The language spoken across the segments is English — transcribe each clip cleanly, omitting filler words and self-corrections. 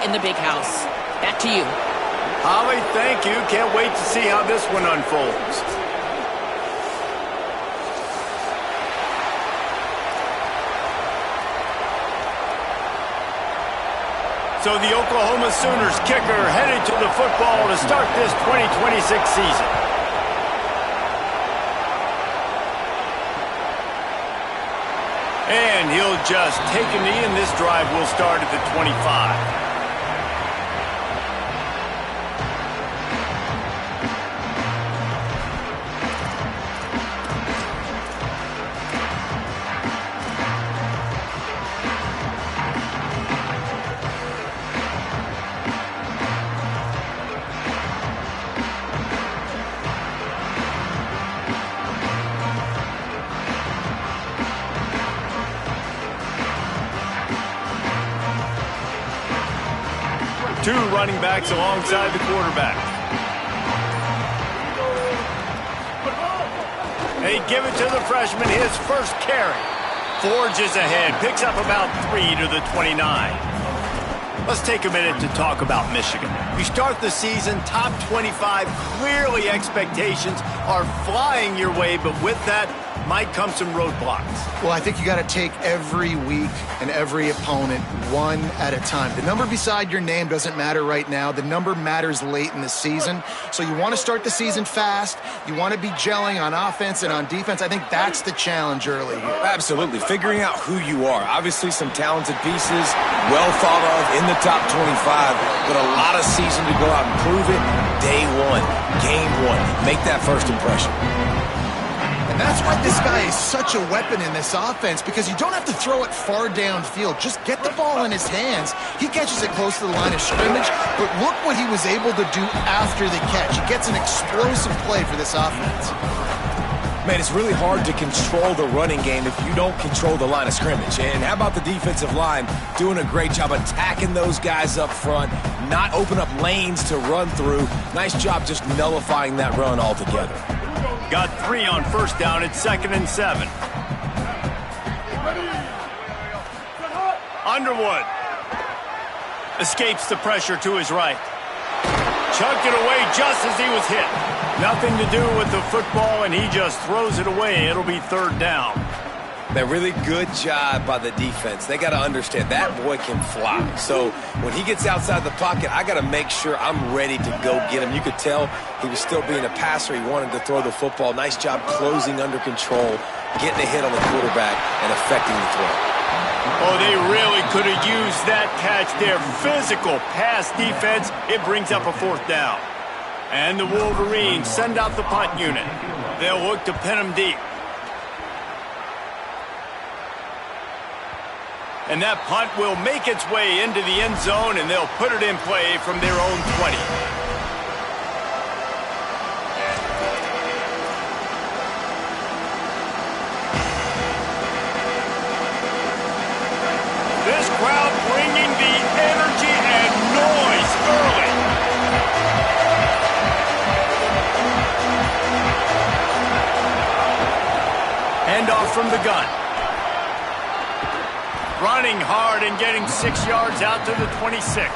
in the big house. Back to you. Holly, thank you. Can't wait to see how this one unfolds. So the Oklahoma Sooners kicker headed to the football to start this 2026 season. And he'll just take a knee, and this drive will start at the 25. Two running backs alongside the quarterback. They give it to the freshman, his first carry. Forges ahead, picks up about 3 to the 29. Let's take a minute to talk about Michigan. You start the season top 25. Clearly expectations are flying your way, but with that might come some roadblocks. Well, I think you got to take every week and every opponent one at a time. The number beside your name doesn't matter right now. The number matters late in the season. So you want to start the season fast. You want to be gelling on offense and on defense. I think that's the challenge early here. Absolutely. Figuring out who you are. Obviously some talented pieces, well thought of in the top 25, but a lot of season to go out and prove it. Day one, game one. Make that first impression. And that's why this guy is such a weapon in this offense, because you don't have to throw it far downfield. Just get the ball in his hands. He catches it close to the line of scrimmage, but look what he was able to do after the catch. He gets an explosive play for this offense. Man, it's really hard to control the running game if you don't control the line of scrimmage. And how about the defensive line doing a great job attacking those guys up front, not open up lanes to run through. Nice job just nullifying that run altogether. Got 3 on first down at 2nd and 7. Underwood escapes the pressure to his right. Chucked it away just as he was hit. Nothing to do with the football, and he just throws it away. It'll be 3rd down. Man, really good job by the defense. They got to understand that boy can fly. So when he gets outside the pocket, I got to make sure I'm ready to go get him. You could tell he was still being a passer. He wanted to throw the football. Nice job closing under control, getting a hit on the quarterback, and affecting the throw. Oh, they really could have used that catch there. Physical pass defense. It brings up a 4th down. And the Wolverines send out the punt unit. They'll look to pin him deep. And that punt will make its way into the end zone, and they'll put it in play from their own 20. This crowd bringing the energy and noise early. Handoff from the gun. Running hard and getting 6 yards out to the 26.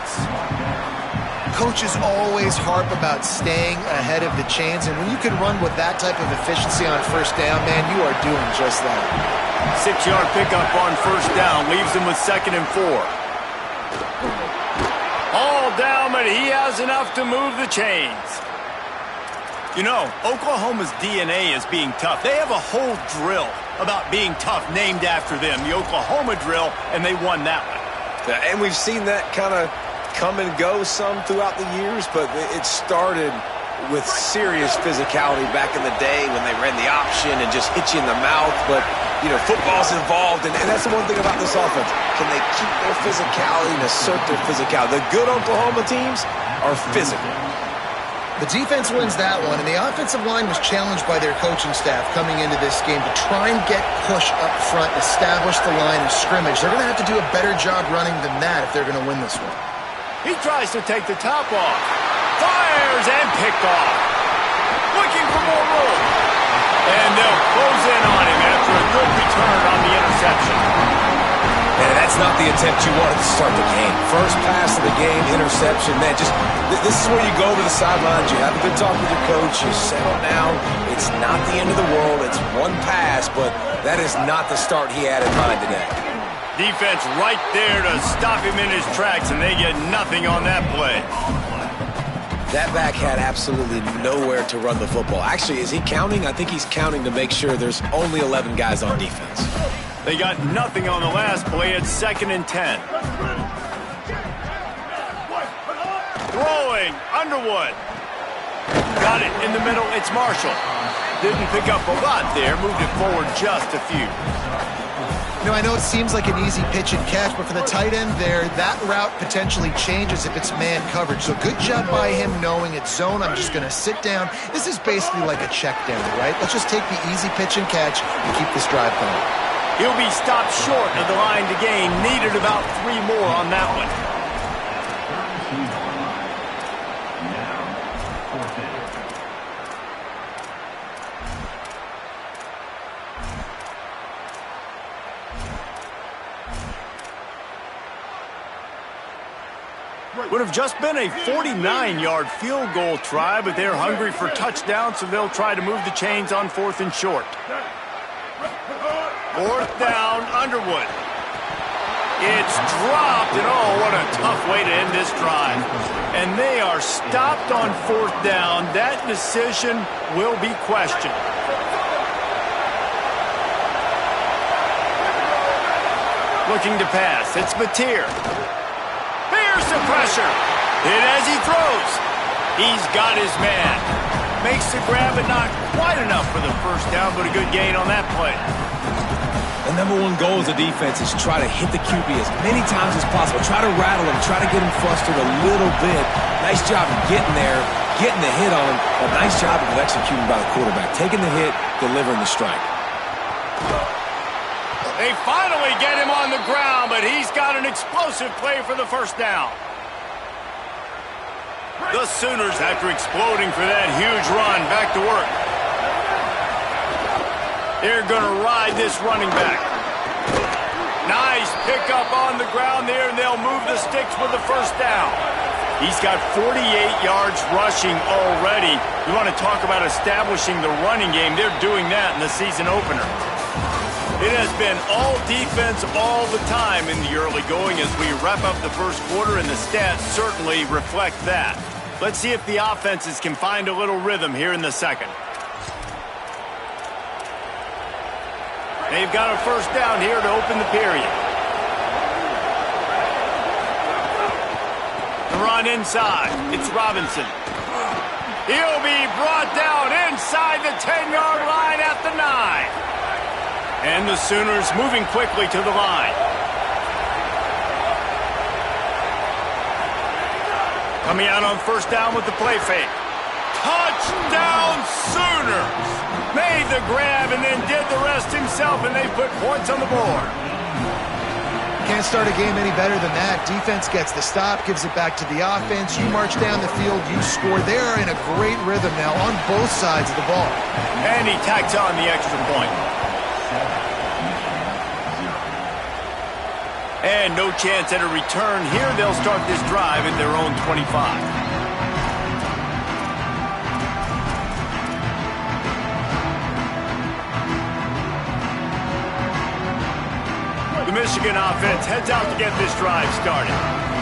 Coaches always harp about staying ahead of the chains, and when you can run with that type of efficiency on first down, man, you are doing just that. 6-yard pickup on first down leaves him with 2nd and 4. All down, but he has enough to move the chains. You know, Oklahoma's DNA is being tough. They have a whole drill about being tough named after them, the Oklahoma drill, and they won that one. Yeah, and we've seen that kind of come and go some throughout the years, but it started with serious physicality back in the day when they ran the option and just hit you in the mouth. But, you know, football's involved, and that's the one thing about this offense. Can they keep their physicality and assert their physicality? The good Oklahoma teams are physical. The defense wins that one, and the offensive line was challenged by their coaching staff coming into this game to try and get push up front, establish the line of scrimmage. They're going to have to do a better job running than that if they're going to win this one. He tries to take the top off. Fires and picked off. Looking for more room. And they'll close in on him after a good return on the interception. And that's not the attempt you wanted to start the game. First pass of the game, interception. Man, this is where you go to the sidelines. You have a good talk with your coach. You settle down. It's not the end of the world. It's one pass, but that is not the start he had in mind today. Defense right there to stop him in his tracks, and they get nothing on that play. That back had absolutely nowhere to run the football. Actually, is he counting? I think he's counting to make sure there's only 11 guys on defense. They got nothing on the last play. It's 2nd and 10. Throwing, Underwood. Got it in the middle. It's Marshall. Didn't pick up a lot there. Moved it forward just a few. You know, I know it seems like an easy pitch and catch, but for the tight end there, that route potentially changes if it's man coverage. So good job by him knowing it's zone. I'm just going to sit down. This is basically like a check down, right? Let's just take the easy pitch and catch and keep this drive going. He'll be stopped short of the line to gain. Needed about 3 more on that one. Would have just been a 49-yard field goal try, but they're hungry for touchdown, so they'll try to move the chains on 4th and short. 4th down, Underwood. It's dropped, and oh, what a tough way to end this drive. And they are stopped on 4th down. That decision will be questioned. Looking to pass, it's Mateer. Here's the pressure. Hit as he throws. He's got his man. Makes the grab, but not quite enough for the first down, but a good gain on that play. The number one goal as a defense is try to hit the QB as many times as possible. Try to rattle him. Try to get him flustered a little bit. Nice job of getting there, getting the hit on him. A nice job of executing by the quarterback. Taking the hit, delivering the strike. They finally get him on the ground, but he's got an explosive play for the first down. The Sooners, after exploding for that huge run, back to work. They're going to ride this running back. Nice pickup on the ground there, and they'll move the sticks with the first down. He's got 48 yards rushing already. You want to talk about establishing the running game. They're doing that in the season opener. It has been all defense all the time in the early going as we wrap up the first quarter, and the stats certainly reflect that. Let's see if the offenses can find a little rhythm here in the second. They've got a first down here to open the period. The run inside. It's Robinson. He'll be brought down inside the 10-yard line at the 9. And the Sooners moving quickly to the line. Coming out on first down with the play fake. Touchdown Sooners! Made the grab and then did the rest himself, and they put points on the board. Can't start a game any better than that. Defense gets the stop, gives it back to the offense. You march down the field, you score. They're in a great rhythm now on both sides of the ball. And he tacks on the extra point. And no chance at a return here. They'll start this drive at their own 25. The Michigan offense heads out to get this drive started.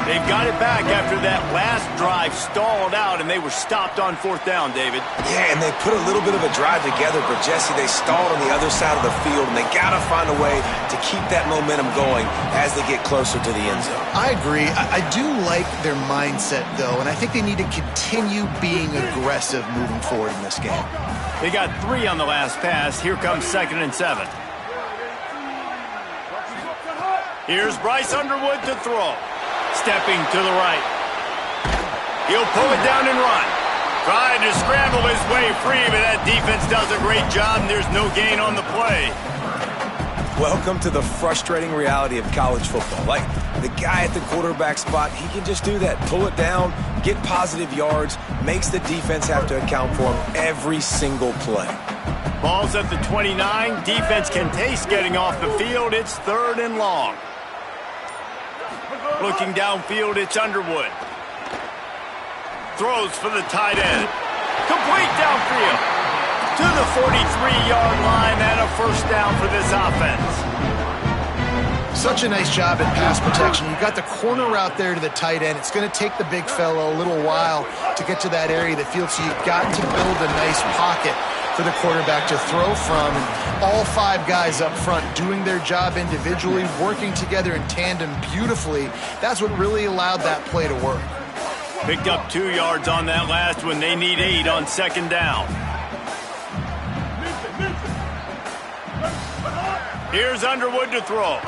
They've got it back after that last drive stalled out, and they were stopped on fourth down, David. Yeah, and they put a little bit of a drive together, but, Jesse, they stalled on the other side of the field, and they got to find a way to keep that momentum going as they get closer to the end zone. I agree. I do like their mindset, though, and I think they need to continue being aggressive moving forward in this game. They got 3 on the last pass. Here comes 2nd and 7. Here's Bryce Underwood to throw. Stepping to the right. He'll pull it down and run. Trying to scramble his way free, but that defense does a great job, and there's no gain on the play. Welcome to the frustrating reality of college football. Like, the guy at the quarterback spot, he can just do that. Pull it down, get positive yards, makes the defense have to account for him every single play. Ball's at the 29. Defense can taste getting off the field. It's 3rd and long. Looking downfield, it's Underwood. Throws for the tight end. Complete downfield. To the 43-yard line and a first down for this offense. Such a nice job in pass protection. You got the corner route there to the tight end. It's going to take the big fellow a little while to get to that area of the field, so you've got to build a nice pocket for the quarterback to throw from. And all 5 guys up front doing their job individually, working together in tandem beautifully. That's what really allowed that play to work. Picked up 2 yards on that last one. They need 8 on second down. Here's Underwood to throw.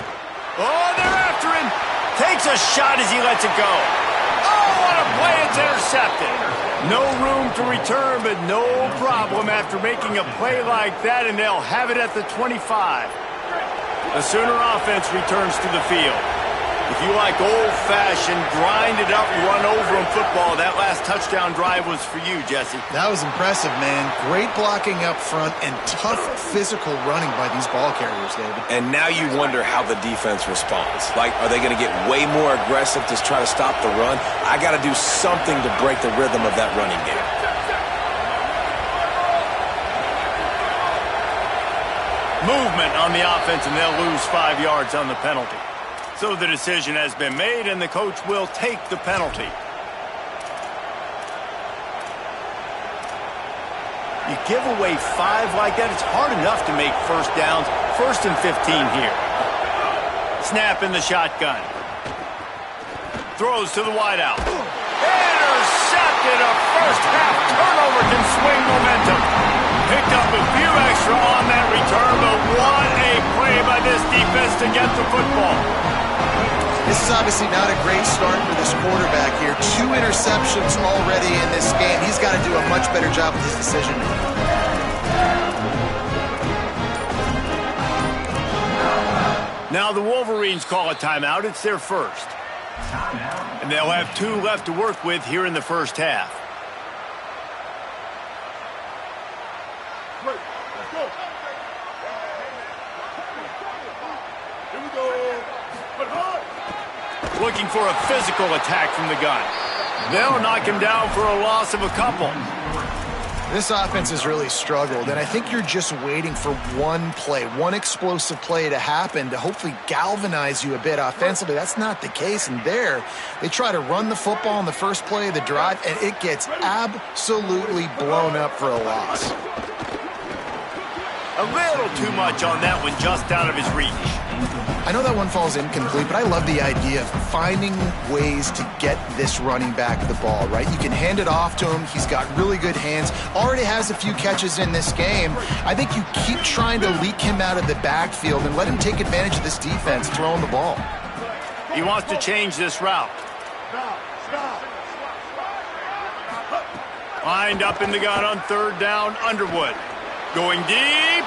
Oh, they're after him. Takes a shot as he lets it go. Oh, what a play. It's intercepted. No room to return, but no problem after making a play like that, and they'll have it at the 25. The Sooner offense returns to the field. If you like old-fashioned, grind-it-up, run-over-'em football, that last touchdown drive was for you, Jesse. That was impressive, man. Great blocking up front and tough physical running by these ball carriers, David. And now you wonder how the defense responds. Like, are they going to get way more aggressive to try to stop the run? I got to do something to break the rhythm of that running game. Movement on the offense, and they'll lose 5 yards on the penalty. So the decision has been made, and the coach will take the penalty. You give away 5 like that, it's hard enough to make first downs. 1st and 15 here. Snap in the shotgun. Throws to the wideout. Intercepted. A first-half turnover can swing momentum. Picked up a few extra on that return, but what a play by this defense to get the football. This is obviously not a great start for this quarterback here. 2 interceptions already in this game. He's got to do a much better job with his decision-making. Now the Wolverines call a timeout. It's their first. And they'll have 2 left to work with here in the first half. Looking for a physical attack from the gun. They'll knock him down for a loss of a couple. This offense has really struggled, and I think you're just waiting for one play, one explosive play to happen to hopefully galvanize you a bit offensively. That's not the case, and there they try to run the football in the first play of the drive, and it gets absolutely blown up for a loss. A little too much on that one, just out of his reach. I know that one falls incomplete, but I love the idea of finding ways to get this running back the ball, right? You can hand it off to him. He's got really good hands. Already has a few catches in this game. I think you keep trying to leak him out of the backfield and let him take advantage of this defense throwing the ball. He wants to change this route. Lined up in the gun on 3rd down, Underwood. Going deep.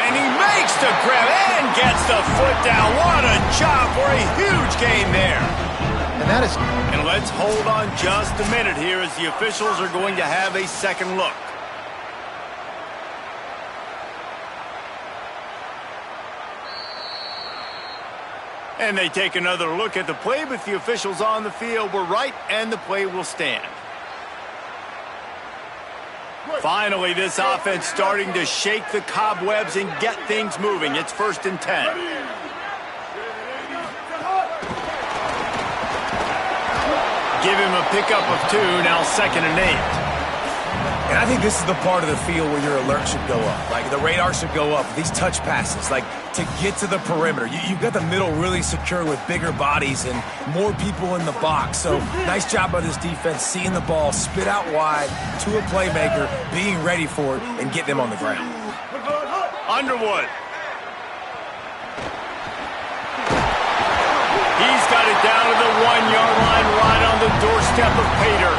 And he makes the grab and gets the foot down. What a job for a huge gain there. And let's hold on just a minute here as the officials are going to have a second look. And they take another look at the play, but the officials on the field were right, and the play will stand. Finally, this offense starting to shake the cobwebs and get things moving. It's 1st and 10. Give him a pickup of 2, now 2nd and 8. And I think this is the part of the field where your alert should go up. Like, the radar should go up. These touch passes, like, to get to the perimeter. You've got the middle really secure with bigger bodies and more people in the box. So, nice job by this defense, seeing the ball, spit out wide to a playmaker, being ready for it, and getting him on the ground. Underwood. He's got it down to the 1-yard line, right on the doorstep of Pater.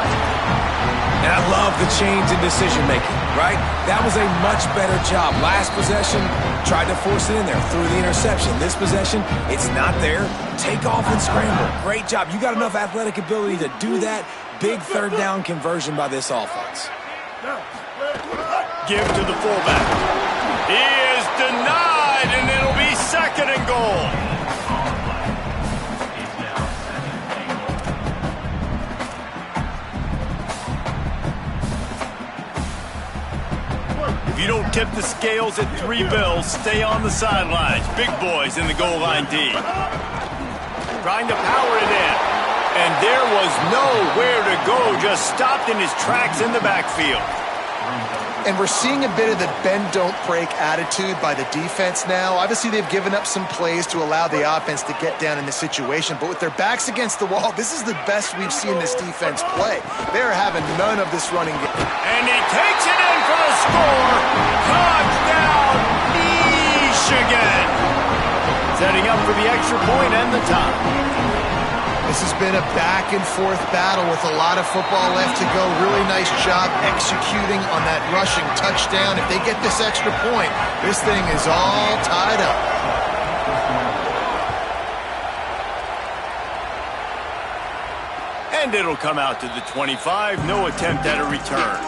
And I love the change in decision-making, right? That was a much better job. Last possession, tried to force it in there, threw the interception. This possession, it's not there. Take off and scramble. Great job. You got enough athletic ability to do that. Big 3rd down conversion by this offense. Give to the fullback. He is denied, and it'll be 2nd and goal. you don't tip the scales at 3 bills, stay on the sidelines. Big boys in the goal line D. Trying to power it in. And there was nowhere to go, just stopped in his tracks in the backfield. And we're seeing a bit of the bend-don't-break attitude by the defense now. Obviously, they've given up some plays to allow the offense to get down in the situation. But with their backs against the wall, this is the best we've seen this defense play. They're having none of this running game. And he takes it in for the score. Touchdown, Michigan. Setting up for the extra point and the tie. This has been a back-and-forth battle with a lot of football left to go. Really nice job executing on that rushing touchdown. If they get this extra point, this thing is all tied up. And it'll come out to the 25. No attempt at a return.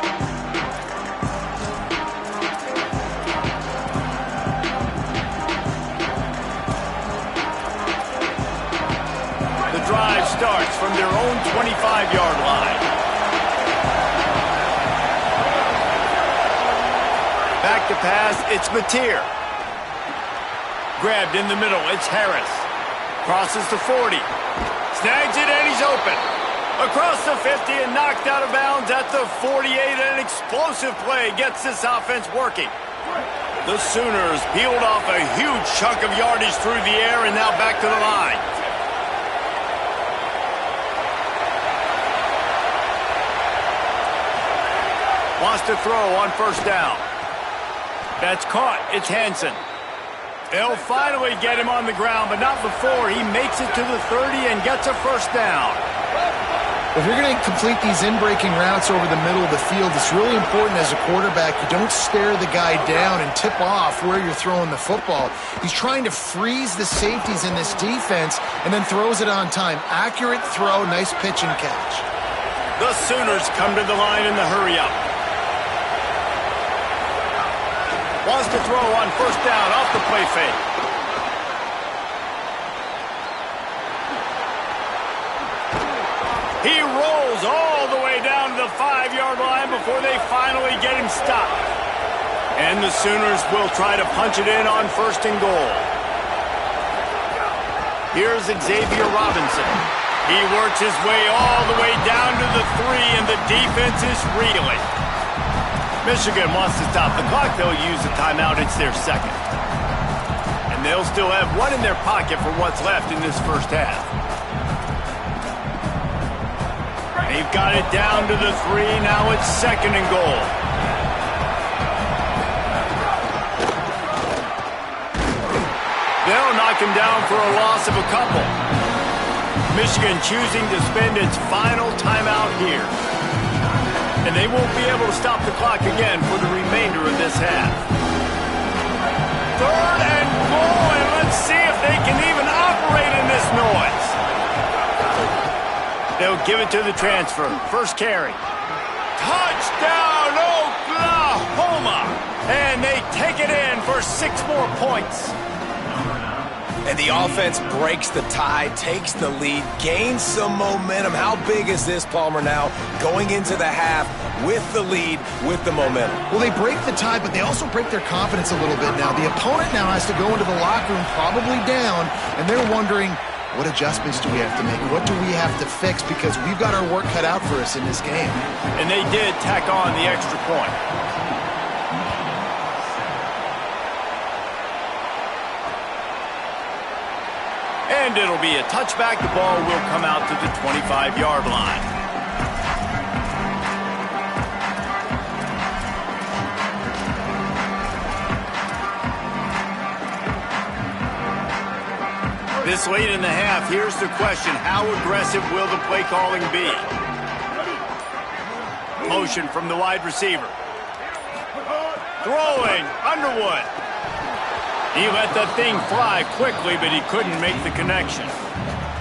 Drive starts from their own 25-yard line. Back to pass, it's Mateer. Grabbed in the middle, it's Harris. Crosses the 40. Snags it and he's open. Across the 50 and knocked out of bounds at the 48. An explosive play gets this offense working. The Sooners peeled off a huge chunk of yardage through the air and now back to the line. Wants to throw on first down. That's caught. It's Hansen. They'll finally get him on the ground, but not before he makes it to the 30 and gets a first down. If you're going to complete these in-breaking routes over the middle of the field, it's really important as a quarterback you don't stare the guy down and tip off where you're throwing the football. He's trying to freeze the safeties in this defense and then throws it on time. Accurate throw, nice pitch and catch. The Sooners come to the line in the hurry-up. Wants to throw on first down off the play fake. He rolls all the way down to the 5-yard line before they finally get him stopped. And the Sooners will try to punch it in on first and goal. Here's Xavier Robinson. He works his way all the way down to the 3, and the defense is reeling. Michigan wants to stop the clock. They'll use a timeout. It's their second. And they'll still have one in their pocket for what's left in this first half. They've got it down to the 3. Now it's second and goal. They'll knock him down for a loss of a couple. Michigan choosing to spend its final timeout here. And they won't be able to stop the clock again for the remainder of this half. Third and goal, and let's see if they can even operate in this noise. They'll give it to the transfer. First carry. Touchdown, Oklahoma! And they take it in for 6 more points. And the offense breaks the tie, takes the lead, gains some momentum. How big is this, Palmer, now going into the half with the lead, with the momentum? Well, they break the tie, but they also break their confidence a little bit now. The opponent now has to go into the locker room probably down, and they're wondering, what adjustments do we have to make? What do we have to fix? Because we've got our work cut out for us in this game. And they did tack on the extra point. And it'll be a touchback. The ball will come out to the 25-yard line. This late in the half, here's the question. How aggressive will the play calling be? Motion from the wide receiver. Throwing, Underwood. He let that thing fly quickly, but he couldn't make the connection.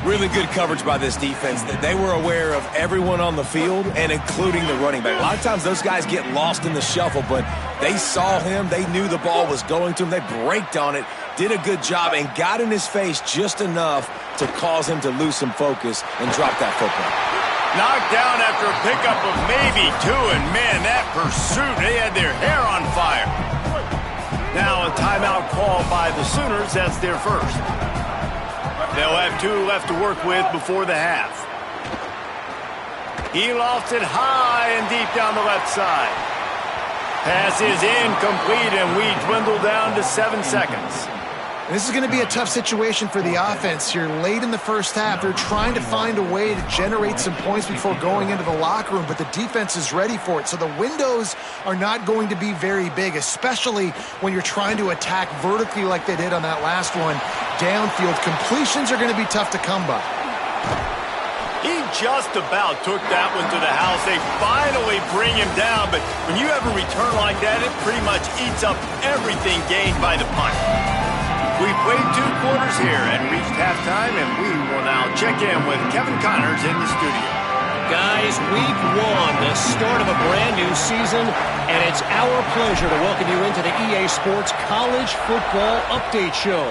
Really good coverage by this defense. They were aware of everyone on the field, and including the running back. A lot of times those guys get lost in the shuffle, but they saw him. They knew the ball was going to him. They braked on it, did a good job, and got in his face just enough to cause him to lose some focus and drop that football. Knocked down after a pickup of maybe 2, and man, that pursuit, they had their hair on fire. a timeout call by the Sooners. That's their first. They'll have 2 left to work with before the half. He lofts it high and deep down the left side. Pass is incomplete, and we dwindle down to 7 seconds. This is going to be a tough situation for the offense. You're late in the first half. They're trying to find a way to generate some points before going into the locker room, but the defense is ready for it. So the windows are not going to be very big, especially when you're trying to attack vertically like they did on that last one. Downfield completions are going to be tough to come by. He just about took that one to the house. They finally bring him down, but when you have a return like that, it pretty much eats up everything gained by the punt. We've played 2 quarters here and reached halftime, and we will now check in with Kevin Connors in the studio. Guys, week 1, the start of a brand new season, and it's our pleasure to welcome you into the EA Sports College Football Update Show.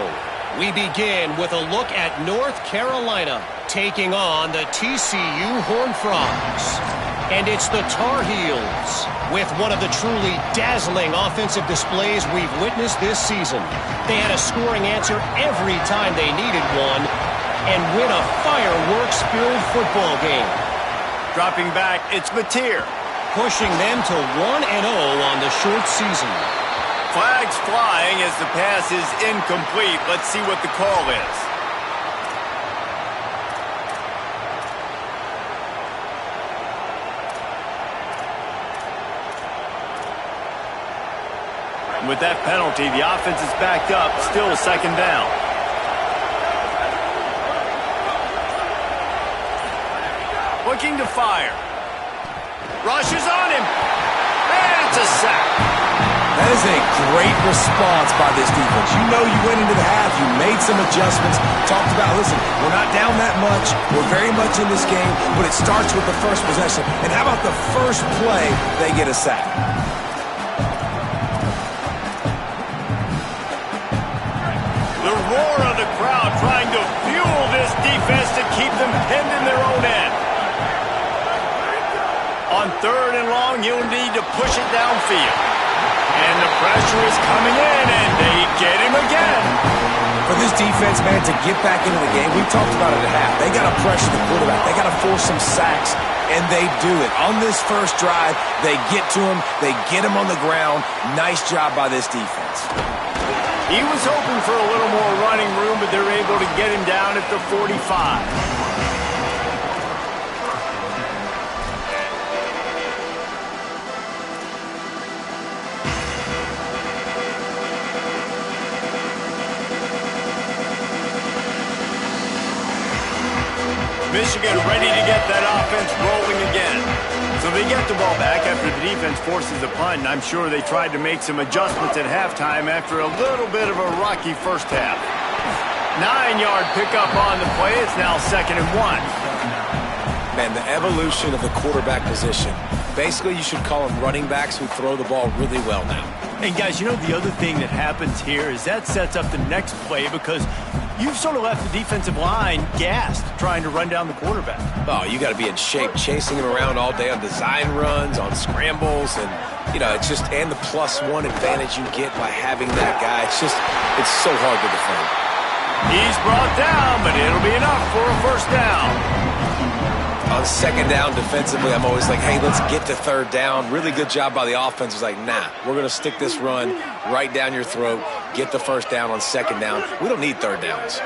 We begin with a look at North Carolina taking on the TCU Horned Frogs. And it's the Tar Heels with one of the truly dazzling offensive displays we've witnessed this season. They had a scoring answer every time they needed one and win a fireworks-filled football game. Dropping back, it's Mateer. Pushing them to 1-0 on the short season. Flags flying as the pass is incomplete. Let's see what the call is. With that penalty, the offense is backed up, still second down. Looking to fire. Rushes on him. And it's a sack. That is a great response by this defense. You know you went into the half, you made some adjustments, talked about, listen, we're not down that much, we're very much in this game, but it starts with the first possession. And how about the first play, they get a sack? The roar of the crowd trying to fuel this defense to keep them pinned in their own end. On 3rd and long, you'll need to push it downfield. And the pressure is coming in, and they get him again. For this defense, man, to get back into the game, we talked about it at half. They got to pressure the quarterback. They got to force some sacks, and they do it. On this first drive, they get to him. They get him on the ground. Nice job by this defense. He was hoping for a little more running room, but they're able to get him down at the 45. Michigan ready to get that offense rolling again. So they get the ball back after the defense forces a punt, and I'm sure they tried to make some adjustments at halftime after a little bit of a rocky first half. 9-yard pickup on the play. It's now 2nd and 1. Man, the evolution of the quarterback position. Basically, you should call them running backs who throw the ball really well now. And guys, you know the other thing that happens here is that sets up the next play because you've sort of left the defensive line gassed trying to run down the quarterback. Oh, you got to be in shape, chasing him around all day on design runs, on scrambles, and, you know, it's just, and the +1 advantage you get by having that guy. It's so hard to defend. He's brought down, but it'll be enough for a first down. On 2nd down defensively, I'm always like, hey, let's get to 3rd down. Really good job by the offense. It's like, nah, we're going to stick this run right down your throat, get the first down on 2nd down. We don't need 3rd downs.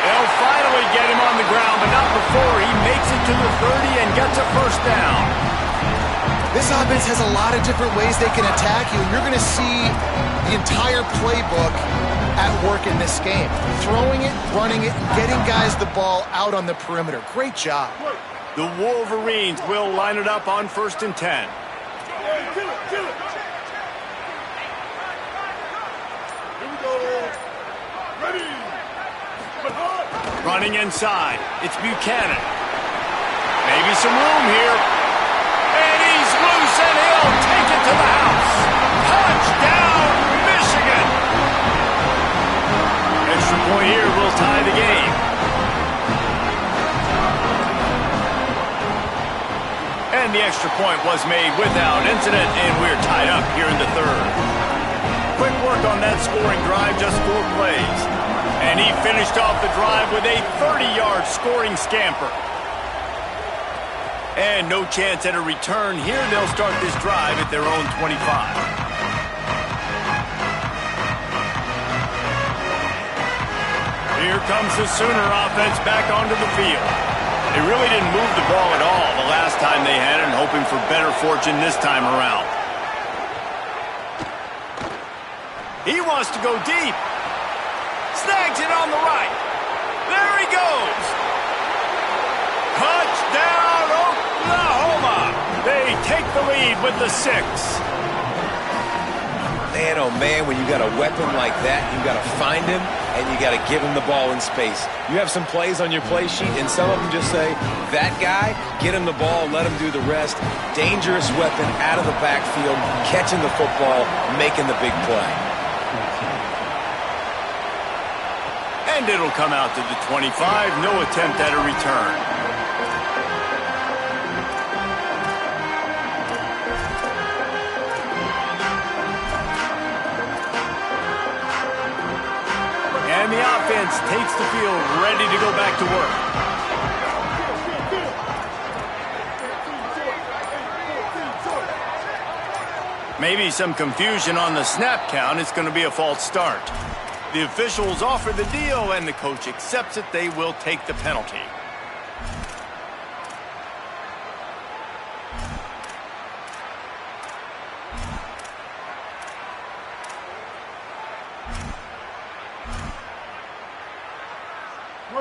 They'll finally get him on the ground, but not before he makes it to the 30 and gets a first down. This offense has a lot of different ways they can attack you, and you're going to see the entire playbook at work in this game. Throwing it, running it, getting guys the ball out on the perimeter. Great job. The Wolverines will line it up on 1st and 10. Running inside. It's Buchanan. Maybe some room here. And he's loose, and he'll take it to the house. Touchdown, Michigan! Extra point here will tie the game. And the extra point was made without incident, and we're tied up here in the third. Quick work on that scoring drive, just 4 plays. And he finished off the drive with a 30-yard scoring scamper. And no chance at a return here. They'll start this drive at their own 25. Here comes the Sooner offense back onto the field. They really didn't move the ball at all the last time they had it, and hoping for better fortune this time around. He wants to go deep. Snags it on the right. There he goes. Touchdown, Oklahoma. They take the lead with the 6. Man, oh man, when you got a weapon like that, you got to find him and you got to give him the ball in space. You have some plays on your play sheet, and some of them just say, that guy, get him the ball, let him do the rest. Dangerous weapon out of the backfield, catching the football, making the big play. And it'll come out to the 25. No attempt at a return. And the offense takes the field, ready to go back to work. Maybe some confusion on the snap count. It's going to be a false start. The officials offer the deal, and the coach accepts it. They will take the penalty.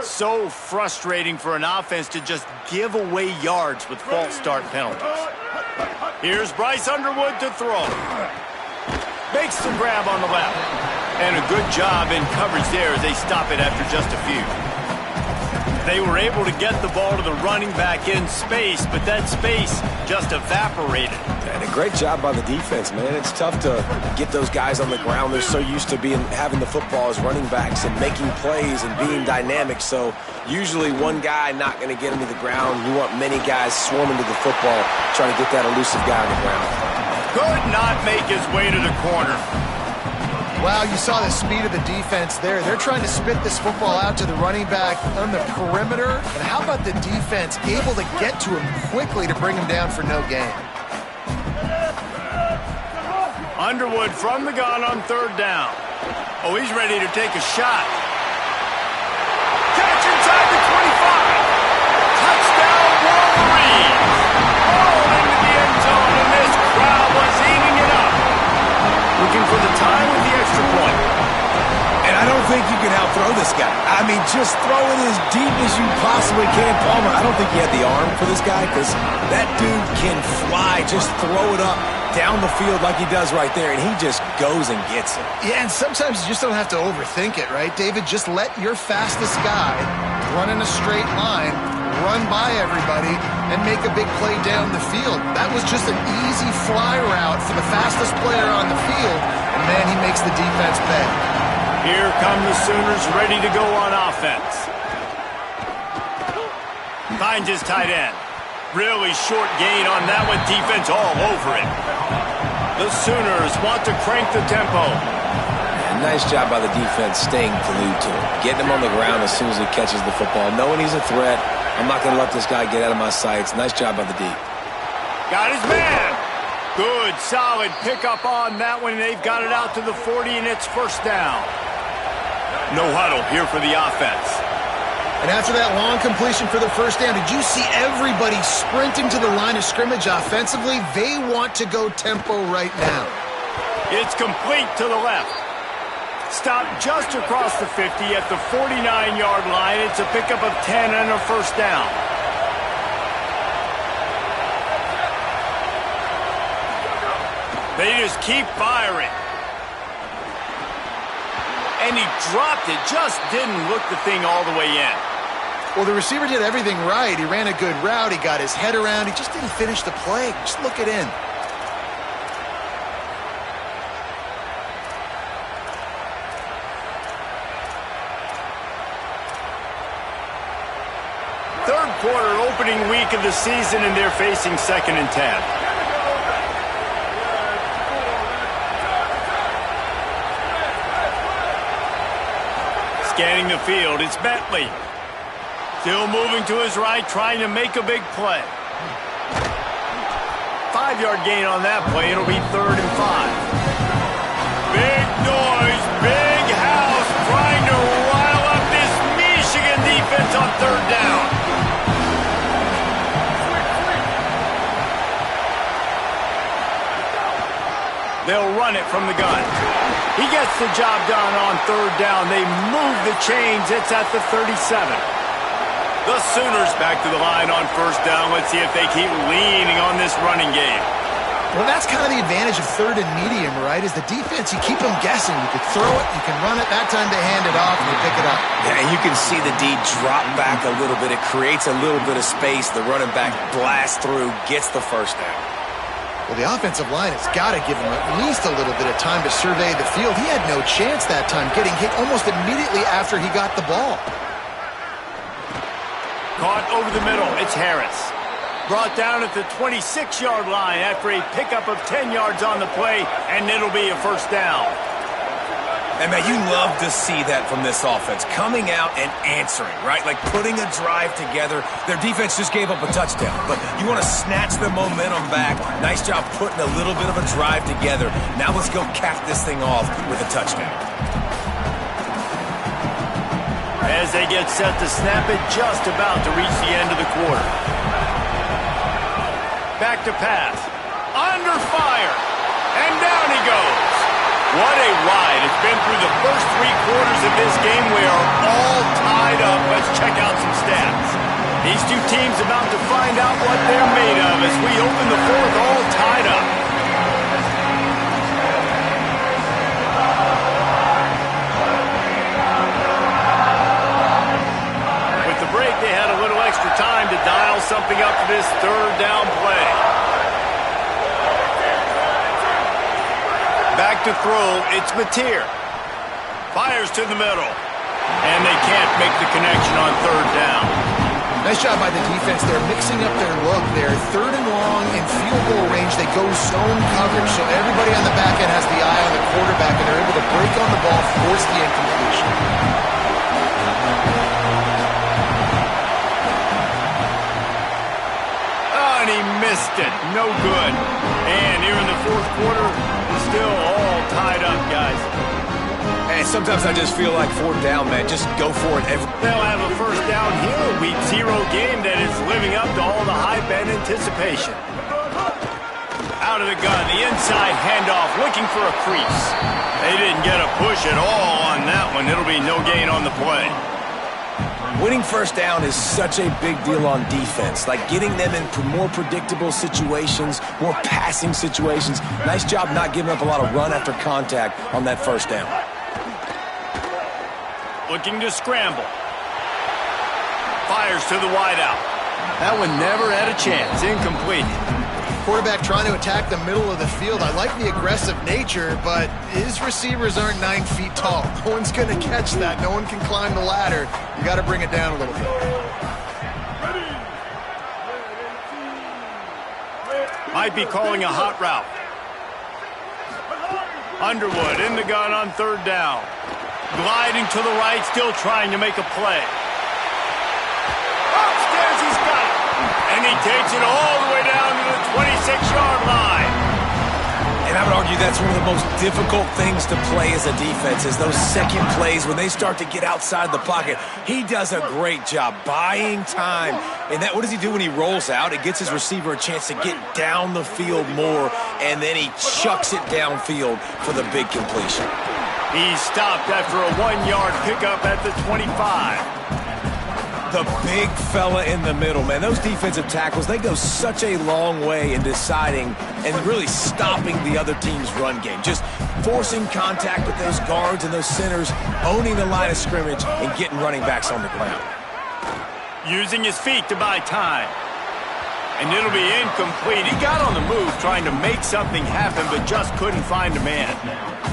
So frustrating for an offense to just give away yards with false start penalties. Here's Bryce Underwood to throw. Makes the grab on the left. And a good job in coverage there as they stop it after just a few. They were able to get the ball to the running back in space, but that space just evaporated. And a great job by the defense, man. It's tough to get those guys on the ground. They're so used to having the football as running backs and making plays and being dynamic. So usually one guy not going to get him to the ground. You want many guys swarming to the football, trying to get that elusive guy on the ground. Could not make his way to the corner. Wow, you saw the speed of the defense there. They're trying to spit this football out to the running back on the perimeter. And how about the defense able to get to him quickly to bring him down for no gain? Underwood from the gun on 3rd down. Oh, he's ready to take a shot. Catch inside the 25. Touchdown, Wolverines. Oh, into the end zone, and this crowd was eating it up. Looking for the tie with the extra point. And I don't think you can out-throw this guy. I mean, just throw it as deep as you possibly can. Palmer, I don't think he had the arm for this guy because that dude can fly. Just throw it up down the field like he does right there, and he just goes and gets it. Yeah, and sometimes you just don't have to overthink it, right, David? Just let your fastest guy run in a straight line, run by everybody, and make a big play down the field. That was just an easy fly route for the fastest player on the field, and man, he makes the defense pay. Here come the Sooners ready to go on offense. Finds his tight end. Really short gain on that one. Defense all over it. The Sooners want to crank the tempo. And nice job by the defense staying glued to him. Getting him on the ground as soon as he catches the football. Knowing he's a threat. I'm not going to let this guy get out of my sights. Nice job by the D. Got his man. Good, solid pickup on that one. They've got it out to the 40, and it's 1st down. No huddle here for the offense. And after that long completion for the 1st down, did you see everybody sprinting to the line of scrimmage offensively? They want to go tempo right now. It's complete to the left. Stopped just across the 50 at the 49-yard line. It's a pickup of 10 and a 1st down. They just keep firing. And he dropped it, just didn't look the thing all the way in. Well, the receiver did everything right. He ran a good route. He got his head around. He just didn't finish the play. Just look it in. Third quarter opening week of the season, and they're facing 2nd and 10. Scanning the field, it's Bentley. Still moving to his right, trying to make a big play. 5-yard gain on that play. It'll be 3rd and 5. Big noise, big house, trying to rile up this Michigan defense on 3rd down. They'll run it from the gun. He gets the job done on 3rd down. They move the chains. It's at the 37. The Sooners back to the line on 1st down. Let's see if they keep leaning on this running game. Well, that's kind of the advantage of 3rd and medium, right? Is the defense, you keep them guessing. You can throw it, you can run it. That time they hand it off and they pick it up. Yeah, and you can see the D drop back a little bit. It creates a little bit of space. The running back blasts through, gets the 1st down. Well, the offensive line has got to give him at least a little bit of time to survey the field. He had no chance that time, getting hit almost immediately after he got the ball. Caught over the middle. It's Harris. Brought down at the 26-yard line after a pickup of 10 yards on the play, and it'll be a 1st down. And, man, you love to see that from this offense, coming out and answering, right? Like putting a drive together. Their defense just gave up a touchdown, but you want to snatch the momentum back. Nice job putting a little bit of a drive together. Now let's go cap this thing off with a touchdown. As they get set to snap it, just about to reach the end of the quarter. Back to pass. Under fire. And down he goes. What a ride. It's been through the first 3 quarters of this game. We are all tied up. Let's check out some stats. These two teams about to find out what they're made of as we open the 4th all tied up. With the break, they had a little extra time to dial something up for this 3rd down play. Back to throw, it's Mateer. Fires to the middle. And they can't make the connection on 3rd down. Nice job by the defense. They're mixing up their look there. 3rd and long in field goal range. They go zone coverage, so everybody on the back end has the eye on the quarterback, and they're able to break on the ball, force the incompletion. Oh, and he missed it. No good. And here in the 4th quarter, still all tied up, guys. And sometimes I just feel like 4th down, man. Just go for it. They'll have a 1st down here. Week 0 game that is living up to all the hype and anticipation. Out of the gun, the inside handoff, looking for a crease. They didn't get a push at all on that one. It'll be no gain on the play. Winning 1st down is such a big deal on defense, like getting them in more predictable situations, more passing situations. Nice job not giving up a lot of run after contact on that 1st down. Looking to scramble. Fires to the wideout. That one never had a chance. Incomplete. Quarterback trying to attack the middle of the field. I like the aggressive nature, but his receivers aren't 9 feet tall. No one's going to catch that. No one can climb the ladder. You got to bring it down a little bit. Might be calling a hot route. Underwood in the gun on 3rd down. Gliding to the right, still trying to make a play. Upstairs, he's got it. And he takes it all the way down to the 26-yard line. And I would argue that's one of the most difficult things to play as a defense is those second plays when they start to get outside the pocket. He does a great job buying time. And that, what does he do when he rolls out? It gets his receiver a chance to get down the field more, and then he chucks it downfield for the big completion. He stopped after a 1-yard pickup at the 25. The big fella in the middle, man. Those defensive tackles, they go such a long way in deciding and really stopping the other team's run game. Just forcing contact with those guards and those centers, owning the line of scrimmage, and getting running backs on the ground. Using his feet to buy time. And it'll be incomplete. He got on the move trying to make something happen, but just couldn't find a man.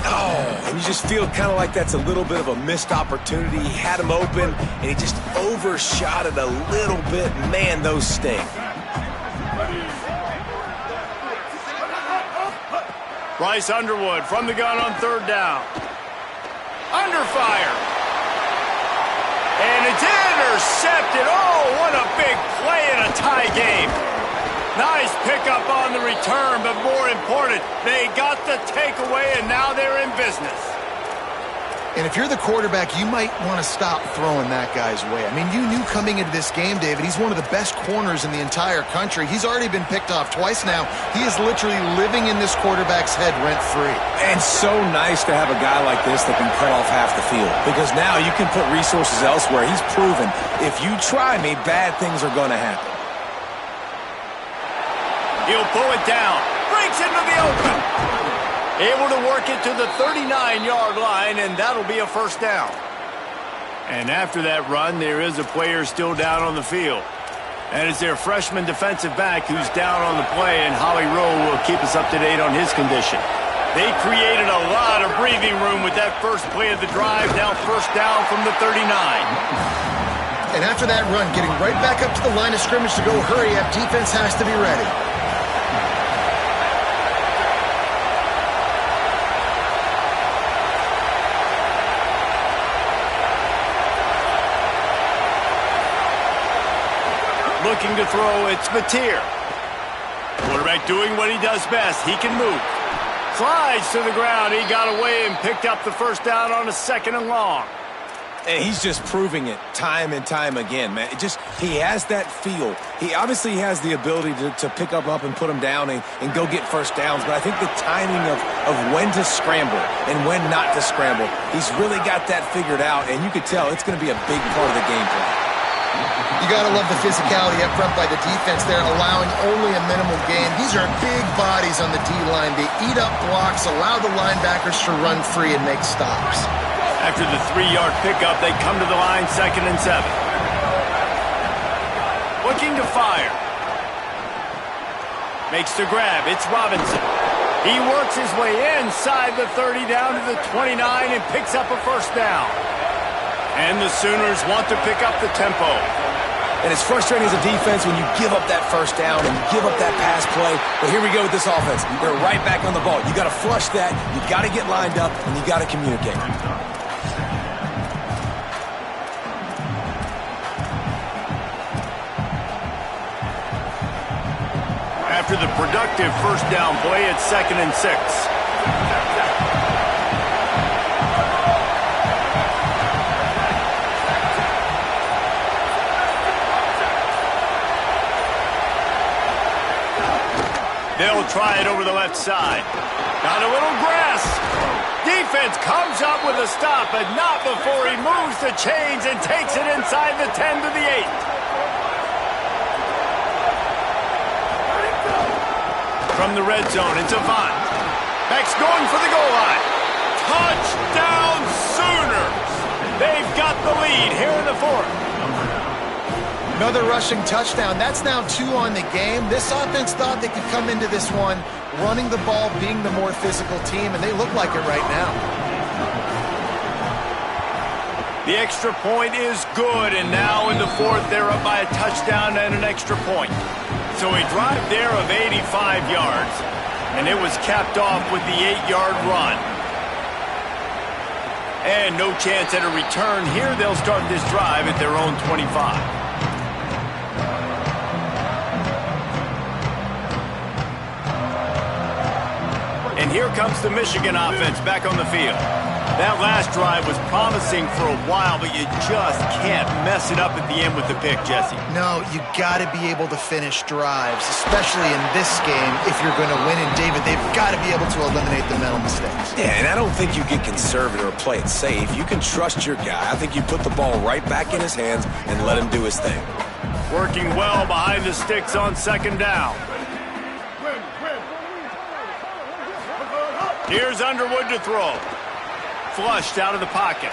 Oh, and you just feel kind of like that's a little bit of a missed opportunity. He had him open, and he just overshot it a little bit. Man, those sting. Bryce Underwood from the gun on third down. Under fire. And it's intercepted. Oh, what a big play in a tie game. Nice pickup on the return, but more important, they got the takeaway, and now they're in business. And if you're the quarterback, you might want to stop throwing that guy's way. I mean, you knew coming into this game, David, he's one of the best corners in the entire country. He's already been picked off twice now. He is literally living in this quarterback's head rent-free. And so nice to have a guy like this that can cut off half the field, because now you can put resources elsewhere. He's proven, if you try me, bad things are going to happen. He'll pull it down. Breaks into the open. Able to work it to the 39-yard line, and that'll be a first down. And after that run, there is a player still down on the field. And it's their freshman defensive back who's down on the play, and Holly Rowe will keep us up to date on his condition. They created a lot of breathing room with that first play of the drive, now first down from the 39. And after that run, getting right back up to the line of scrimmage to go hurry up, defense has to be ready. Looking to throw, it's Mateer. Quarterback doing what he does best. He can move. Slides to the ground. He got away and picked up the first down on a 2nd and long. And he's just proving it time and time again, man. He has that feel. He obviously has the ability to pick up and put him down and go get first downs, but I think the timing of when to scramble and when not to scramble, he's really got that figured out, and you could tell it's going to be a big part of the game plan. You got to love the physicality up front by the defense there, allowing only a minimum gain. These are big bodies on the D-line. They eat up blocks, allow the linebackers to run free and make stops. After the 3-yard pickup, they come to the line, 2nd and 7. Looking to fire. Makes the grab. It's Robinson. He works his way inside the 30 down to the 29 and picks up a first down. And the Sooners want to pick up the tempo. And it's frustrating as a defense when you give up that first down and you give up that pass play. But here we go with this offense. They're right back on the ball. You got to flush that. You got to get lined up, and you got to communicate. After the productive first down play, it's 2nd and 6. They'll try it over the left side. Got a little grass. Defense comes up with a stop, but not before he moves the chains and takes it inside the 10 to the 8. From the red zone, it's Avant. Beck's going for the goal line. Touchdown Sooners! They've got the lead here in the 4th. Another rushing touchdown. That's now 2 on the game. This offense thought they could come into this one running the ball, being the more physical team, and they look like it right now. The extra point is good, and now in the 4th, they're up by a touchdown and an extra point. So a drive there of 85 yards, and it was capped off with the 8-yard run. And no chance at a return here. They'll start this drive at their own 25. And here comes the Michigan offense back on the field. That last drive was promising for a while, but you just can't mess it up at the end with the pick, Jesse. No, you got to be able to finish drives, especially in this game if you're going to win. And, David, they've got to be able to eliminate the mental mistakes. Yeah, and I don't think you get conservative or play it safe. You can trust your guy. I think you put the ball right back in his hands and let him do his thing. Working well behind the sticks on 2nd down. Here's Underwood to throw. Flushed out of the pocket.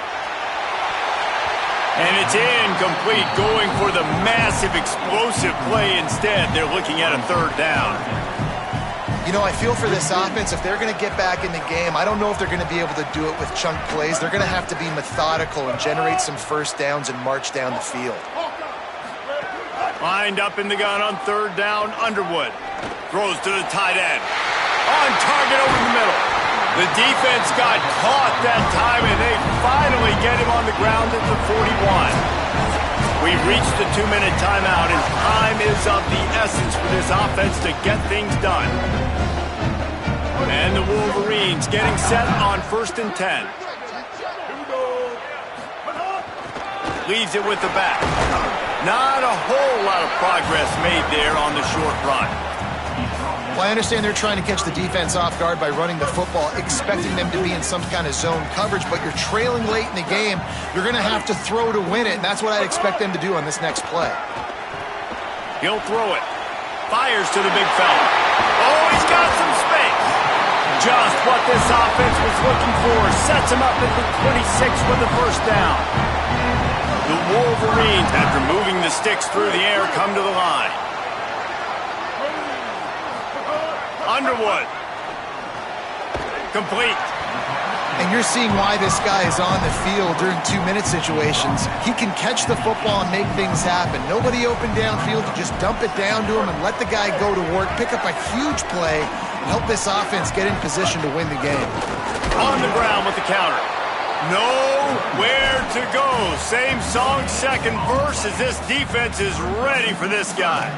And it's incomplete, going for the massive explosive play instead. They're looking at a third down. You know, I feel for this offense, if they're going to get back in the game, I don't know if they're going to be able to do it with chunk plays. They're going to have to be methodical and generate some first downs and march down the field. Lined up in the gun on third down, Underwood. Throws to the tight end. On target over the middle. The defense got caught that time, and they finally get him on the ground at the 41. We've reached the 2-minute timeout, and time is of the essence for this offense to get things done. And the Wolverines getting set on 1st and 10. Leaves it with the back. Not a whole lot of progress made there on the short run. Well, I understand they're trying to catch the defense off guard by running the football, expecting them to be in some kind of zone coverage, but you're trailing late in the game. You're going to have to throw to win it, and that's what I'd expect them to do on this next play. He'll throw it. Fires to the big fella. Oh, he's got some space. Just what this offense was looking for. Sets him up at the 26 with the first down. The Wolverines, after moving the sticks through the air, come to the line. Underwood. Complete. And you're seeing why this guy is on the field during 2-minute situations. He can catch the football and make things happen. Nobody open downfield. You just dump it down to him and let the guy go to work, pick up a huge play, and help this offense get in position to win the game. On the ground with the counter. Nowhere to go. Same song, second verse, as this defense is ready for this guy.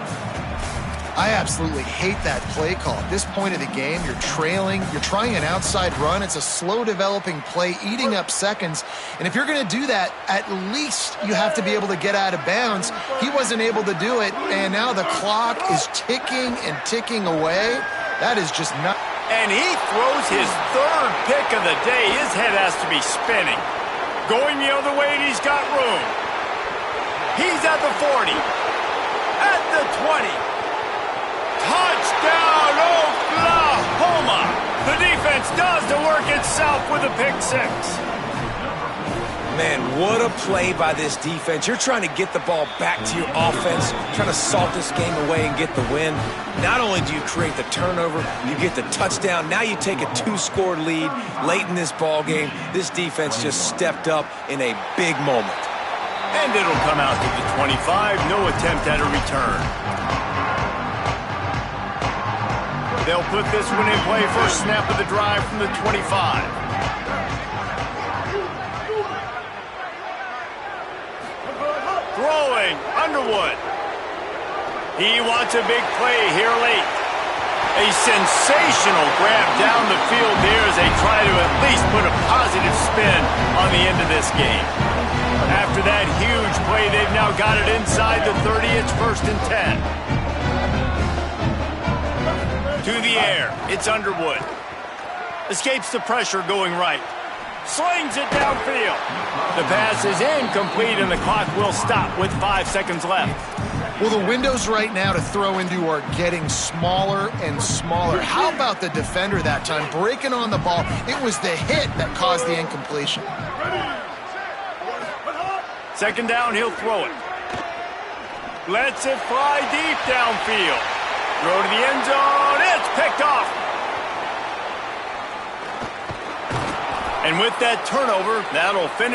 I absolutely hate that play call. At this point of the game, you're trailing, you're trying an outside run. It's a slow developing play, eating up seconds. And if you're going to do that, at least you have to be able to get out of bounds. He wasn't able to do it, and now the clock is ticking and ticking away. That is just not... And he throws his third pick of the day. His head has to be spinning. Going the other way, and he's got room. He's at the 40. At the 20. Touchdown, Oklahoma! The defense does the work itself with a pick six. Man, what a play by this defense. You're trying to get the ball back to your offense, trying to salt this game away and get the win. Not only do you create the turnover, you get the touchdown. Now you take a 2-score lead late in this ball game. This defense just stepped up in a big moment. And it'll come out to the 25. No attempt at a return. They'll put this one in play. First snap of the drive from the 25. Throwing, Underwood. He wants a big play here late. A sensational grab down the field there as they try to at least put a positive spin on the end of this game. After that huge play, they've now got it inside the 30. It's 1st and 10. To the air, it's Underwood. Escapes the pressure going right. Slings it downfield. The pass is incomplete, and the clock will stop with 5 seconds left. Well, the windows right now to throw into are getting smaller and smaller. How about the defender that time breaking on the ball? It was the hit that caused the incompletion. Second down, he'll throw it. Lets it fly deep downfield. Throw to the end zone. It's picked off. And with that turnover, that'll finish.